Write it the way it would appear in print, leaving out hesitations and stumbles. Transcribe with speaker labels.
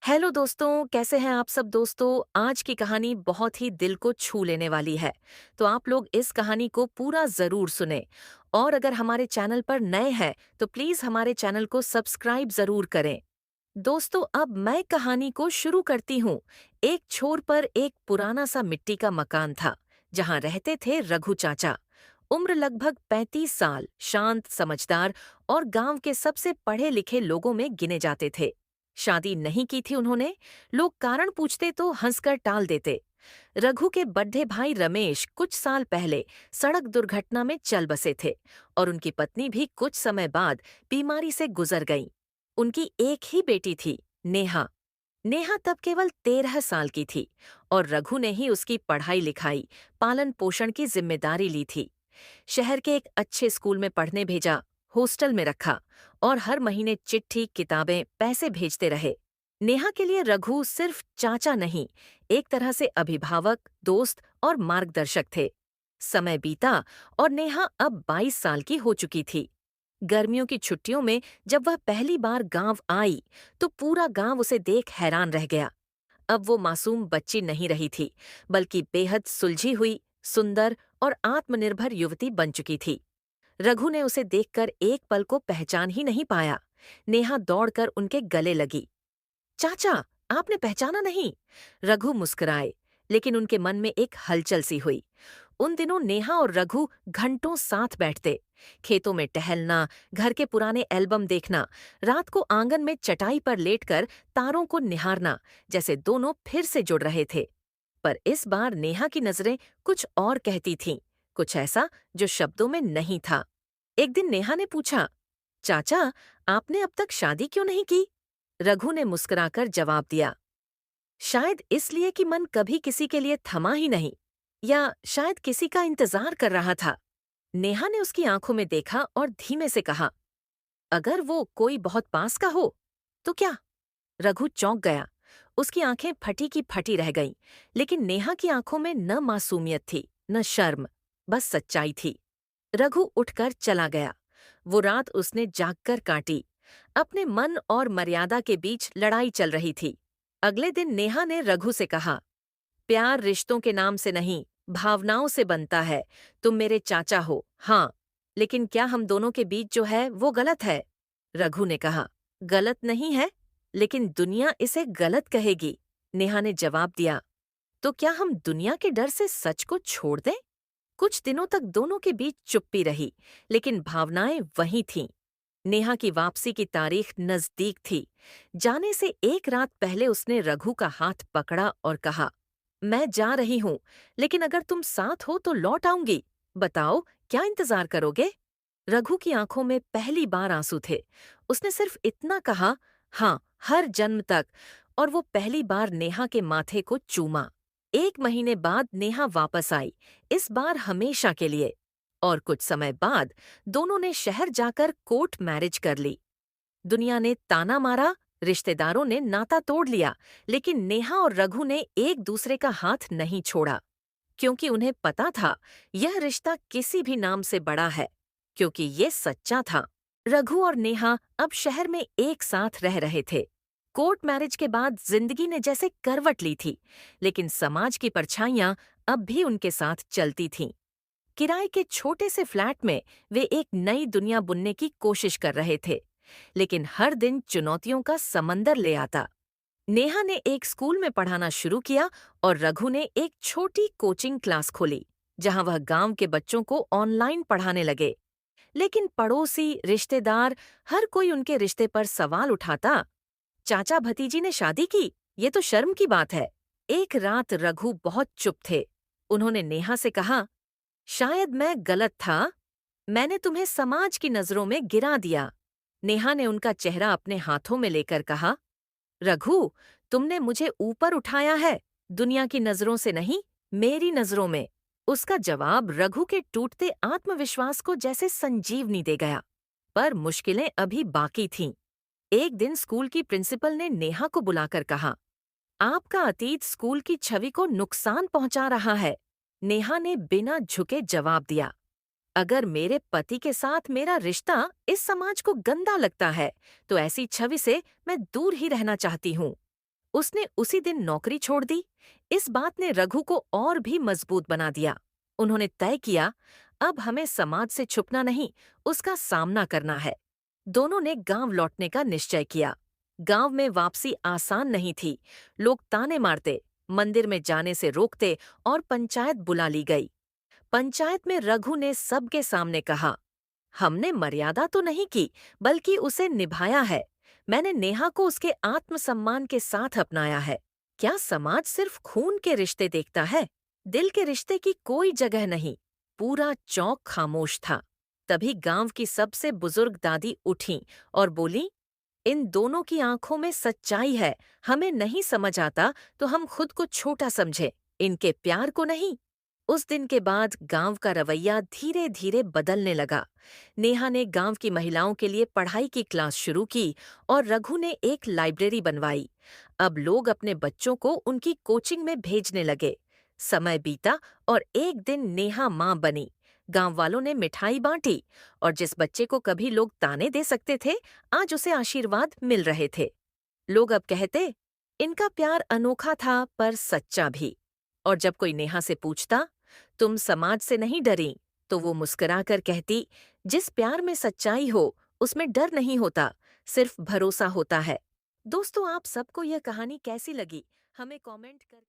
Speaker 1: Hello दोस्तों, कैसे हैं आप सब दोस्तों। आज की कहानी बहुत ही दिल को छू लेने वाली है। तो आप लोग इस कहानी को पूरा जरूर सुने। और अगर हमारे चैनल पर नए हैं तो प्लीज हमारे चैनल को सब्सक्राइब जरूर करें। दोस्तों, अब मैं कहानी को शुरू करती हूँ। एक छोर पर एक पुराना सा मिट्टी का मकान था, जहाँ रहते थे रघु चाचा। उम्र लगभग 35 साल, शांत, समझदार और गांव के सबसे पढ़े लिखे लोगों में गिने जाते थे। शादी नहीं की थी उन्होंने। लोग कारण पूछते तो हंसकर टाल देते। रघु के बड्ढे भाई रमेश कुछ साल पहले सड़क दुर्घटना में चल बसे थे और उनकी पत्नी भी कुछ समय बाद बीमारी से गुजर गईं। उनकी एक ही बेटी थी, नेहा। नेहा तब केवल 13 साल की थी और रघु ने ही उसकी पढ़ाई लिखाई, पालन पोषण की जिम्मेदारी ली थी। शहर के एक अच्छे स्कूल में पढ़ने भेजा, हॉस्टल में रखा और हर महीने चिट्ठी, किताबें, पैसे भेजते रहे। नेहा के लिए रघु सिर्फ चाचा नहीं, एक तरह से अभिभावक, दोस्त और मार्गदर्शक थे। समय बीता और नेहा अब 22 साल की हो चुकी थी। गर्मियों की छुट्टियों में जब वह पहली बार गांव आई तो पूरा गांव उसे देख हैरान रह गया। अब वो मासूम बच्ची नहीं रही थी, बल्कि बेहद सुलझी हुई, सुंदर और आत्मनिर्भर युवती बन चुकी थी। रघु ने उसे देखकर एक पल को पहचान ही नहीं पाया। नेहा दौड़कर उनके गले लगी। चाचा, आपने पहचाना नहीं? रघु मुस्कुराए, लेकिन उनके मन में एक हलचल सी हुई। उन दिनों नेहा और रघु घंटों साथ बैठते। खेतों में टहलना, घर के पुराने एल्बम देखना, रात को आंगन में चटाई पर लेटकर तारों को निहारना, जैसे दोनों फिर से जुड़ रहे थे। पर इस बार नेहा की नजरें कुछ और कहती थीं, कुछ ऐसा जो शब्दों में नहीं था। एक दिन नेहा ने पूछा, चाचा, आपने अब तक शादी क्यों नहीं की? रघु ने मुस्कुराकर जवाब दिया, शायद इसलिए कि मन कभी किसी के लिए थमा ही नहीं, या शायद किसी का इंतजार कर रहा था। नेहा ने उसकी आंखों में देखा और धीमे से कहा, अगर वो कोई बहुत पास का हो तो क्या? रघु चौंक गया। उसकी आंखें फटी की फटी रह गईं, लेकिन नेहा की आंखों में न मासूमियत थी, न शर्म, बस सच्चाई थी। रघु उठकर चला गया। वो रात उसने जागकर काटी। अपने मन और मर्यादा के बीच लड़ाई चल रही थी। अगले दिन नेहा ने रघु से कहा, प्यार रिश्तों के नाम से नहीं, भावनाओं से बनता है। तुम मेरे चाचा हो, हाँ, लेकिन क्या हम दोनों के बीच जो है वो गलत है? रघु ने कहा, गलत नहीं है, लेकिन दुनिया इसे गलत कहेगी। नेहा ने जवाब दिया, तो क्या हम दुनिया के डर से सच को छोड़ दें? कुछ दिनों तक दोनों के बीच चुप्पी रही, लेकिन भावनाएं वहीं थीं। नेहा की वापसी की तारीख नजदीक थी। जाने से एक रात पहले उसने रघु का हाथ पकड़ा और कहा, मैं जा रही हूं, लेकिन अगर तुम साथ हो तो लौट आऊंगी। बताओ, क्या इंतजार करोगे? रघु की आंखों में पहली बार आंसू थे। उसने सिर्फ इतना कहा, हाँ, हर जन्म तक। और वो पहली बार नेहा के माथे को चूमा। 1 महीने बाद नेहा वापस आई, इस बार हमेशा के लिए। और कुछ समय बाद दोनों ने शहर जाकर कोर्ट मैरिज कर ली। दुनिया ने ताना मारा, रिश्तेदारों ने नाता तोड़ लिया, लेकिन नेहा और रघु ने एक दूसरे का हाथ नहीं छोड़ा, क्योंकि उन्हें पता था यह रिश्ता किसी भी नाम से बड़ा है, क्योंकि ये सच्चा था। रघु और नेहा अब शहर में एक साथ रह रहे थे। कोर्ट मैरिज के बाद जिंदगी ने जैसे करवट ली थी, लेकिन समाज की परछाइयां अब भी उनके साथ चलती थीं। किराए के छोटे से फ्लैट में वे एक नई दुनिया बुनने की कोशिश कर रहे थे, लेकिन हर दिन चुनौतियों का समंदर ले आता। नेहा ने एक स्कूल में पढ़ाना शुरू किया और रघु ने एक छोटी कोचिंग क्लास खोली, जहां वह गांव के बच्चों को ऑनलाइन पढ़ाने लगे। लेकिन पड़ोसी, रिश्तेदार, हर कोई उनके रिश्ते पर सवाल उठाता। चाचा भतीजी ने शादी की, ये तो शर्म की बात है। एक रात रघु बहुत चुप थे। उन्होंने नेहा से कहा, शायद मैं गलत था। मैंने तुम्हें समाज की नजरों में गिरा दिया। नेहा ने उनका चेहरा अपने हाथों में लेकर कहा, रघु, तुमने मुझे ऊपर उठाया है, दुनिया की नजरों से नहीं, मेरी नजरों में। उसका जवाब रघु के टूटते आत्मविश्वास को जैसे संजीवनी दे गया। पर मुश्किलें अभी बाकी थीं। एक दिन स्कूल की प्रिंसिपल ने नेहा को बुलाकर कहा, आपका अतीत स्कूल की छवि को नुकसान पहुंचा रहा है। नेहा ने बिना झुके जवाब दिया, अगर मेरे पति के साथ मेरा रिश्ता इस समाज को गंदा लगता है, तो ऐसी छवि से मैं दूर ही रहना चाहती हूँ। उसने उसी दिन नौकरी छोड़ दी। इस बात ने रघु को और भी मजबूत बना दिया। उन्होंने तय किया, अब हमें समाज से छुपना नहीं, उसका सामना करना है। दोनों ने गांव लौटने का निश्चय किया। गांव में वापसी आसान नहीं थी। लोग ताने मारते, मंदिर में जाने से रोकते और पंचायत बुला ली गई। पंचायत में रघु ने सबके सामने कहा, हमने मर्यादा तो नहीं की, बल्कि उसे निभाया है। मैंने नेहा को उसके आत्मसम्मान के साथ अपनाया है। क्या समाज सिर्फ खून के रिश्ते देखता है? दिल के रिश्ते की कोई जगह नहीं। पूरा चौक खामोश था। तभी गांव की सबसे बुजुर्ग दादी उठी और बोली, इन दोनों की आंखों में सच्चाई है। हमें नहीं समझ आता तो हम खुद को छोटा समझे, इनके प्यार को नहीं। उस दिन के बाद गांव का रवैया धीरे धीरे बदलने लगा। नेहा ने गांव की महिलाओं के लिए पढ़ाई की क्लास शुरू की और रघु ने एक लाइब्रेरी बनवाई। अब लोग अपने बच्चों को उनकी कोचिंग में भेजने लगे। समय बीता और एक दिन नेहा मां बनी। गांव वालों ने मिठाई बांटी और जिस बच्चे को कभी लोग ताने दे सकते थे, आज उसे आशीर्वाद मिल रहे थे। लोग अब कहते, इनका प्यार अनोखा था पर सच्चा भी। और जब कोई नेहा से पूछता, तुम समाज से नहीं डरी, तो वो मुस्कुराकर कहती, जिस प्यार में सच्चाई हो उसमें डर नहीं होता, सिर्फ भरोसा होता है। दोस्तों, आप सबको यह कहानी कैसी लगी? हमें कमेंट कर